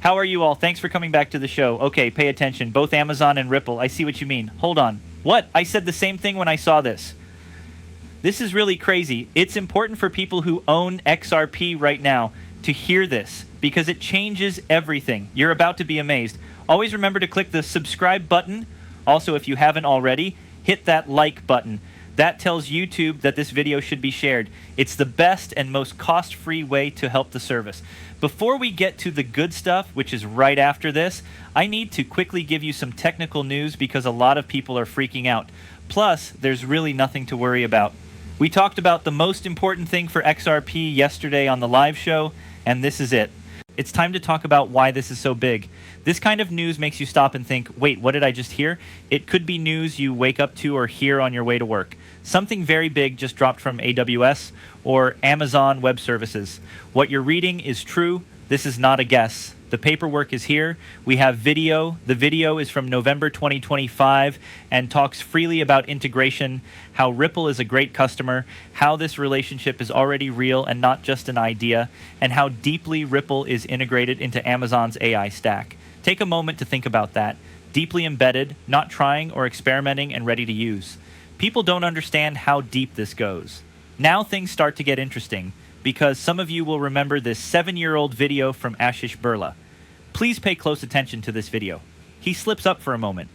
How are you all? Thanks for coming back to the show. Okay, pay attention. Both Amazon and Ripple. I see what you mean. Hold on. What? I said the same thing when I saw this. This is really crazy. It's important for people who own XRP right now to hear this because it changes everything. You're about to be amazed. Always remember to click the subscribe button. Also, if you haven't already, hit that like button. That tells YouTube that this video should be shared. It's the best and most cost-free way to help the service. Before we get to the good stuff, which is right after this, I need to quickly give you some technical news because a lot of people are freaking out. Plus, there's really nothing to worry about. We talked about the most important thing for XRP yesterday on the live show, and this is it. It's time to talk about why this is so big. This kind of news makes you stop and think, wait, what did I just hear? It could be news you wake up to or hear on your way to work. Something very big just dropped from AWS or Amazon Web Services. What you're reading is true. This is not a guess. The paperwork is here. We have video. The video is from November 2025 and talks freely about integration, how Ripple is a great customer, how this relationship is already real and not just an idea, and how deeply Ripple is integrated into Amazon's AI stack. Take a moment to think about that. Deeply embedded, not trying or experimenting, and ready to use. People don't understand how deep this goes. Now things start to get interesting, because some of you will remember this 7-year-old video from Ashish Birla. Please pay close attention to this video. He slips up for a moment.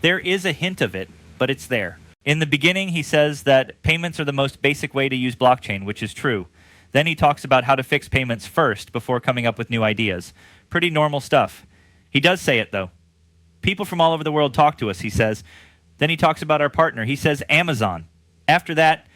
There is a hint of it, but it's there. In the beginning, he says that payments are the most basic way to use blockchain, which is true. Then he talks about how to fix payments first before coming up with new ideas. Pretty normal stuff. He does say it, though. People from all over the world talk to us, he says. Then he talks about our partner. He says Amazon. After that,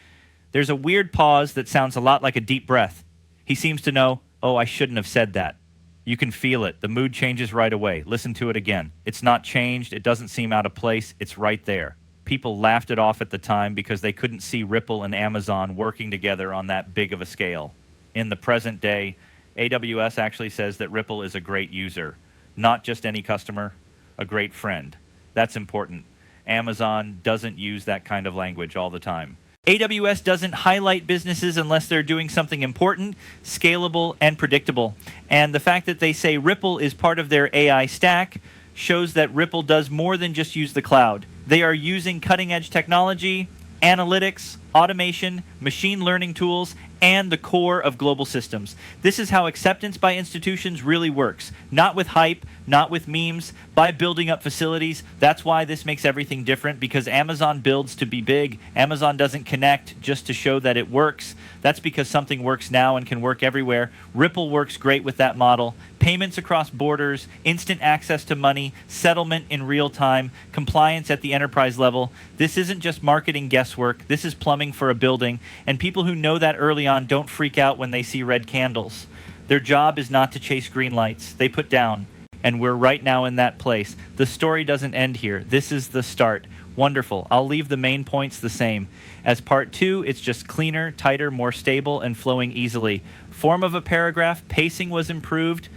there's a weird pause that sounds a lot like a deep breath. He seems to know, oh, I shouldn't have said that. You can feel it. The mood changes right away. Listen to it again. It's not changed. It doesn't seem out of place. It's right there. People laughed it off at the time because they couldn't see Ripple and Amazon working together on that big of a scale. In the present day, AWS actually says that Ripple is a great user. Not just any customer, a great friend. That's important. Amazon doesn't use that kind of language all the time. AWS doesn't highlight businesses unless they're doing something important, scalable, and predictable. And the fact that they say Ripple is part of their AI stack shows that Ripple does more than just use the cloud. They are using cutting-edge technology, analytics, automation, machine learning tools, and the core of global systems. This is how acceptance by institutions really works. Not with hype, not with memes, by building up facilities. That's why this makes everything different, because Amazon builds to be big. Amazon doesn't connect just to show that it works. That's because something works now and can work everywhere. Ripple works great with that model. Payments across borders, instant access to money, settlement in real time, compliance at the enterprise level. This isn't just marketing guesswork. This is plumbing for a building, and people who know that early on don't freak out when they see red candles. Their job is not to chase green lights. They put down, and we're right now in that place. The story doesn't end here. This is the start. Wonderful. I'll leave the main points the same. As part 2, it's just cleaner, tighter, more stable, and flowing easily. Form of a paragraph, pacing was improved.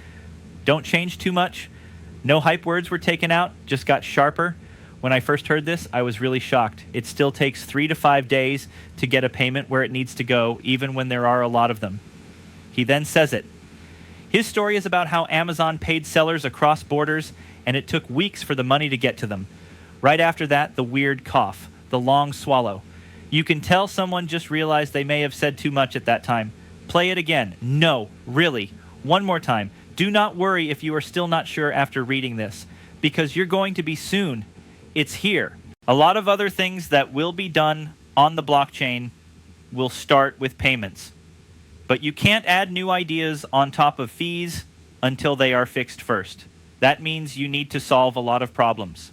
Don't change too much. No hype words were taken out, just got sharper. When I first heard this, I was really shocked. It still takes 3 to 5 days to get a payment where it needs to go, even when there are a lot of them. He then says it. His story is about how Amazon paid sellers across borders, and it took weeks for the money to get to them. Right after that, the weird cough, the long swallow. You can tell someone just realized they may have said too much at that time. Play it again. No, really. One more time. Do not worry if you are still not sure after reading this, because you're going to be soon. It's here. A lot of other things that will be done on the blockchain will start with payments. But you can't add new ideas on top of fees until they are fixed first. That means you need to solve a lot of problems.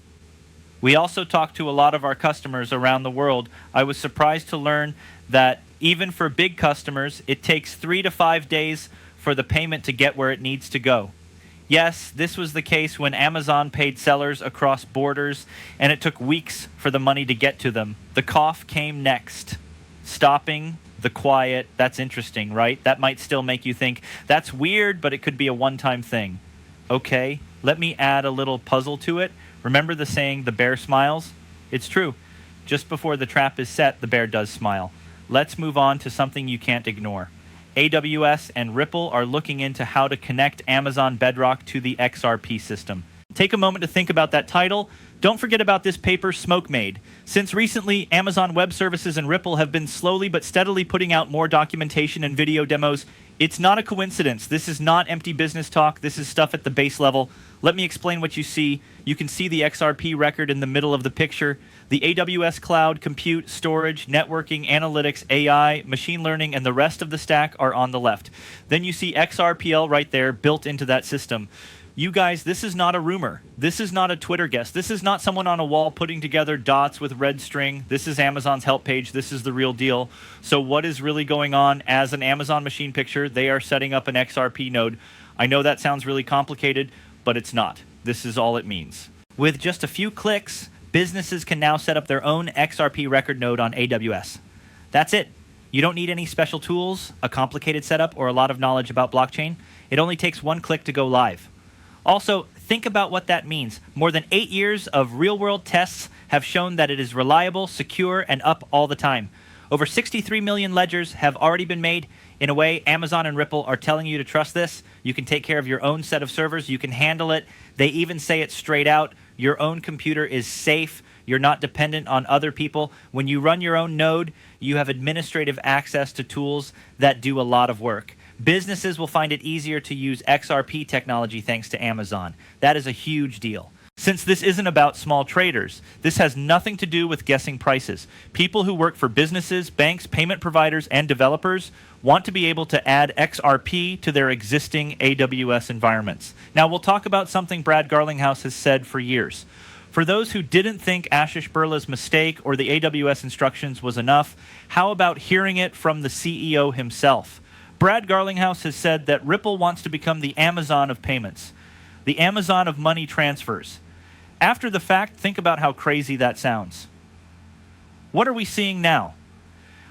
We also talked to a lot of our customers around the world. I was surprised to learn that even for big customers, it takes 3 to 5 days for the payment to get where it needs to go. Yes, this was the case when Amazon paid sellers across borders, and it took weeks for the money to get to them. The cough came next. Stopping, the quiet, that's interesting, right? That might still make you think, that's weird, but it could be a one-time thing. Okay, let me add a little puzzle to it. Remember the saying, the bear smiles? It's true. Just before the trap is set, the bear does smile. Let's move on to something you can't ignore. AWS and Ripple are looking into how to connect Amazon Bedrock to the XRP system. Take a moment to think about that title. Don't forget about this paper, Smoke Made. Since recently, Amazon Web Services and Ripple have been slowly but steadily putting out more documentation and video demos. It's not a coincidence. This is not empty business talk. This is stuff at the base level. Let me explain what you see. You can see the XRP record in the middle of the picture. The AWS cloud, compute, storage, networking, analytics, AI, machine learning, and the rest of the stack are on the left. Then you see XRPL right there built into that system. You guys, this is not a rumor. This is not a Twitter guess. This is not someone on a wall putting together dots with red string. This is Amazon's help page. This is the real deal. So what is really going on as an Amazon machine picture? They are setting up an XRP node. I know that sounds really complicated, but it's not. This is all it means. With just a few clicks, businesses can now set up their own XRP record node on AWS. That's it. You don't need any special tools, a complicated setup, or a lot of knowledge about blockchain. It only takes one click to go live. Also, think about what that means. More than 8 years of real-world tests have shown that it is reliable, secure, and up all the time. Over 63 million ledgers have already been made. In a way, Amazon and Ripple are telling you to trust this. You can take care of your own set of servers. You can handle it. They even say it straight out. Your own computer is safe. You're not dependent on other people. When you run your own node, you have administrative access to tools that do a lot of work. Businesses will find it easier to use XRP technology thanks to Amazon. That is a huge deal. Since this isn't about small traders, this has nothing to do with guessing prices. People who work for businesses, banks, payment providers, and developers want to be able to add XRP to their existing AWS environments. Now, we'll talk about something Brad Garlinghouse has said for years. For those who didn't think Ashish Birla's mistake or the AWS instructions was enough, how about hearing it from the CEO himself? Brad Garlinghouse has said that Ripple wants to become the Amazon of payments, the Amazon of money transfers. After the fact, think about how crazy that sounds. What are we seeing now?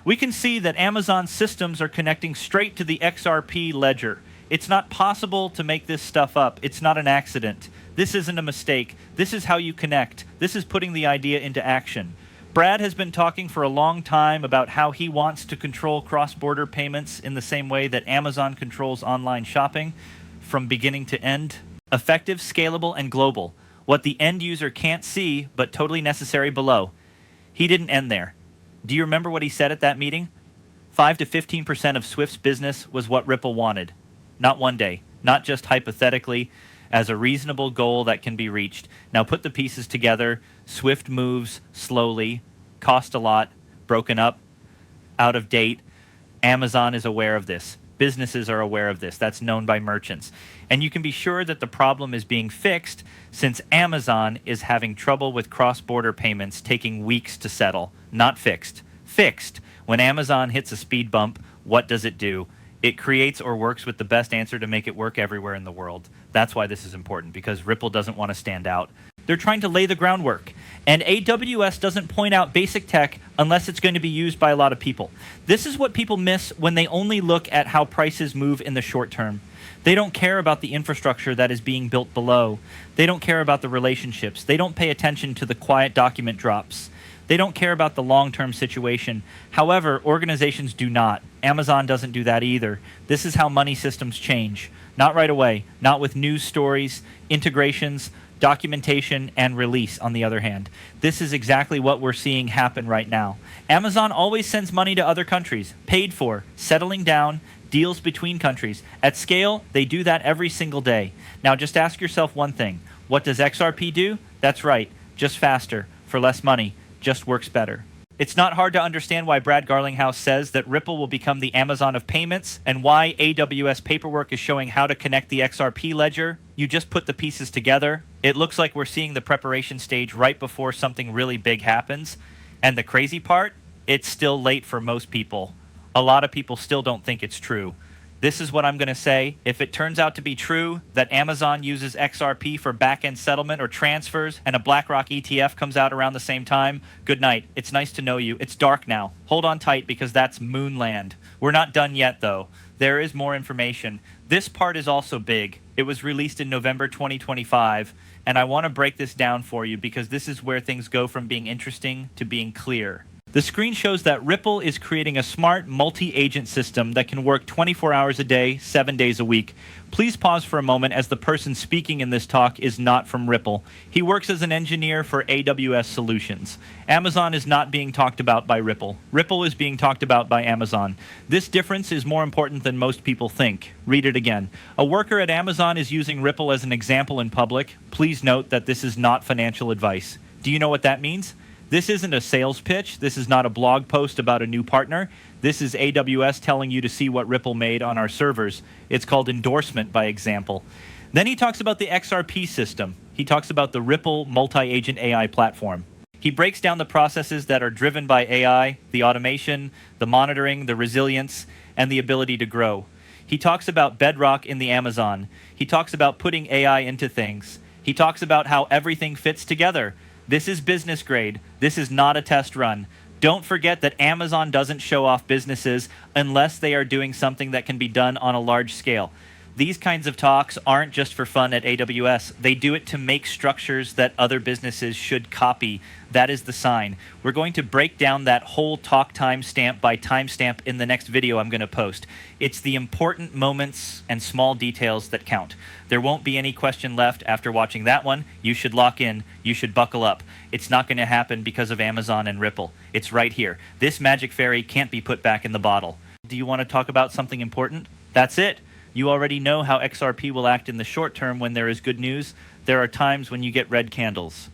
We can see that Amazon systems are connecting straight to the XRP ledger. It's not possible to make this stuff up. It's not an accident. This isn't a mistake. This is how you connect. This is putting the idea into action. Brad has been talking for a long time about how he wants to control cross-border payments in the same way that Amazon controls online shopping from beginning to end. Effective, scalable, and global. What the end user can't see, but totally necessary below. He didn't end there. Do you remember what he said at that meeting? 5 to 15% of Swift's business was what Ripple wanted. Not one day, not just hypothetically, as a reasonable goal that can be reached. Now put the pieces together. Swift moves slowly, cost a lot, broken up, out of date. Amazon is aware of this. Businesses are aware of this. That's known by merchants. And you can be sure that the problem is being fixed since Amazon is having trouble with cross-border payments taking weeks to settle. Not fixed. Fixed. When Amazon hits a speed bump, what does it do? It creates or works with the best answer to make it work everywhere in the world. That's why this is important, because Ripple doesn't want to stand out. They're trying to lay the groundwork. And AWS doesn't point out basic tech unless it's going to be used by a lot of people. This is what people miss when they only look at how prices move in the short term. They don't care about the infrastructure that is being built below. They don't care about the relationships. They don't pay attention to the quiet document drops. They don't care about the long-term situation. However, organizations do not. Amazon doesn't do that either. This is how money systems change. Not right away, not with news stories, integrations, documentation, and release, on the other hand. This is exactly what we're seeing happen right now. Amazon always sends money to other countries, paid for, settling down, deals between countries. At scale, they do that every single day. Now just ask yourself one thing. What does XRP do? That's right, just faster, for less money, just works better. It's not hard to understand why Brad Garlinghouse says that Ripple will become the Amazon of payments and why AWS paperwork is showing how to connect the XRP ledger. You just put the pieces together. It looks like we're seeing the preparation stage right before something really big happens. And the crazy part, it's still late for most people. A lot of people still don't think it's true. This is what I'm going to say. If it turns out to be true that Amazon uses XRP for back-end settlement or transfers and a BlackRock ETF comes out around the same time, good night. It's nice to know you. It's dark now. Hold on tight because that's moonland. We're not done yet, though. There is more information. This part is also big. It was released in November 2025, and I want to break this down for you because this is where things go from being interesting to being clear. The screen shows that Ripple is creating a smart multi-agent system that can work 24 hours a day, 7 days a week. Please pause for a moment, as the person speaking in this talk is not from Ripple. He works as an engineer for AWS Solutions. Amazon is not being talked about by Ripple. Ripple is being talked about by Amazon. This difference is more important than most people think. Read it again. A worker at Amazon is using Ripple as an example in public. Please note that this is not financial advice. Do you know what that means? This isn't a sales pitch. This is not a blog post about a new partner. This is AWS telling you to see what Ripple made on our servers. It's called Endorsement, by example. Then he talks about the XRP system. He talks about the Ripple multi-agent AI platform. He breaks down the processes that are driven by AI, the automation, the monitoring, the resilience, and the ability to grow. He talks about Bedrock in the Amazon. He talks about putting AI into things. He talks about how everything fits together. This is business grade. This is not a test run. Don't forget that Amazon doesn't show off businesses unless they are doing something that can be done on a large scale. These kinds of talks aren't just for fun at AWS. They do it to make structures that other businesses should copy. That is the sign. We're going to break down that whole talk timestamp by timestamp in the next video I'm going to post. It's the important moments and small details that count. There won't be any question left after watching that one. You should lock in. You should buckle up. It's not going to happen because of Amazon and Ripple. It's right here. This magic fairy can't be put back in the bottle. Do you want to talk about something important? That's it. You already know how XRP will act in the short term when there is good news. There are times when you get red candles.